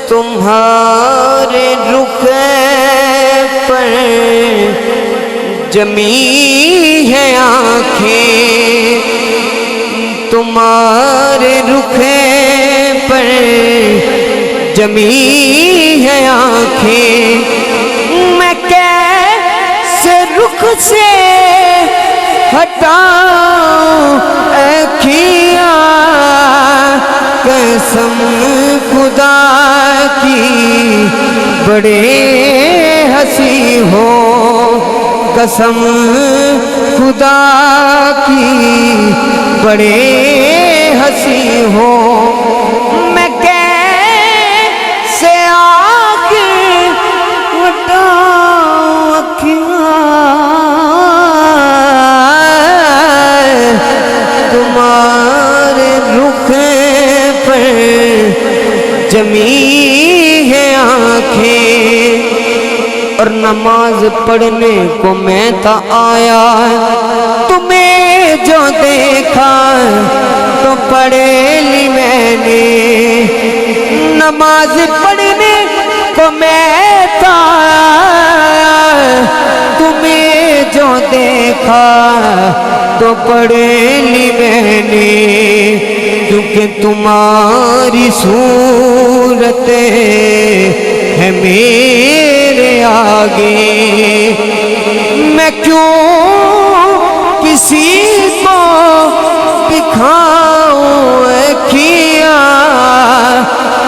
تمہارے رخ پر جمی ہے آنکھیں، تمہارے رخ پر جمی ہے آنکھیں، میں کیسے رخ سے ہٹاؤں اکھیاں، قسم خدا کی بڑے ہنسی ہو، قسم خدا کی بڑے ہنسی ہو، میں کیسے آنکھ ہٹاؤں اکھیاں، تمہارے رخ پر جمی ہے آنکھیں، اور نماز پڑھنے کو میں تھا آیا، تمہیں جو دیکھا تو پڑھ لی میں نے، نماز پڑھنے کو میں تھا آیا، تمہیں جو دیکھا تو پڑھ لی میں نے، کیونکہ تمہاری صورت ہے میرے آگے، میں کیوں کسی کو دکھاؤں اکھیاں،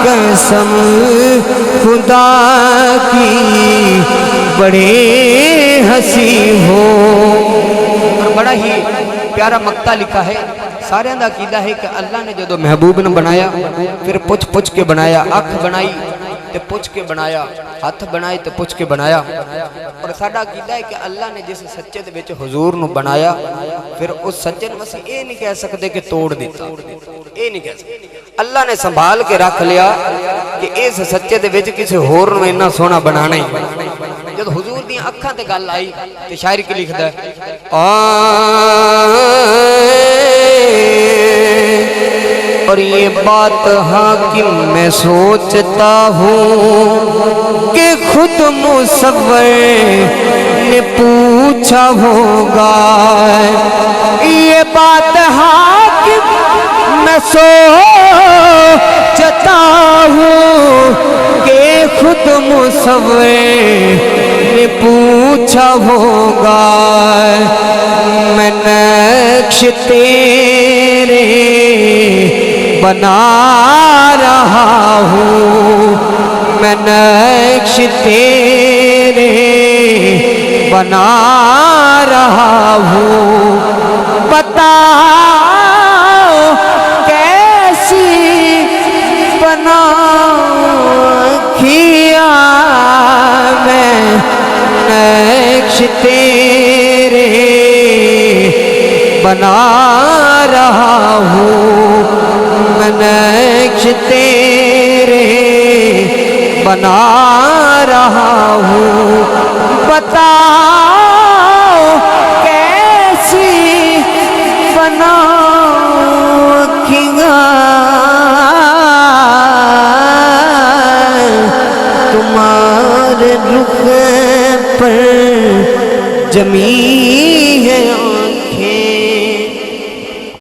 قسم خدا کی بڑے ہنسی ہو۔ اور بڑا ہی پیارا مقطع لکھا ہے، سارے دا عقیدہ ہے کہ اللہ نے جدو محبوب نے بنایا پھر پوچھ پوچھ کے بنایا، اکھ بنائی تے پوچھ کے بنایا، ہاتھ بنائے تے پوچھ کے بنایا، اور ساڈا عقیدہ ہے کہ اللہ نے جس سچے دے وچ حضور نو بنایا پھر اس سچے نو اسی اے نہیں کہہ سکتے کہ توڑ دیتا، اے نہیں کہہ سکتے، اللہ نے سنبھال کے رکھ لیا کہ اس سچے دے وچ کسی ہور نو اتنا سونا بنانا ہی، جب حضور دی اکھاں تے گل آئی تے شاعر کی لکھدا ہے، اور یہ بات حاکم میں سوچتا ہوں کہ خود مصور نے پوچھا ہوگا، یہ بات حاکم میں سوچتا ہوں کہ خود مصور نے پوچھا ہوگا، میں نقش تیرے بنا رہا ہوں، میں نقش تیرے بنا رہا ہوں، بتاؤ کیسی بناؤں اکھیاں، میں نقش تیرے بنا رہا ہوں، میں نقش تیرے بنا رہا ہوں، بتاؤ کیسی بنا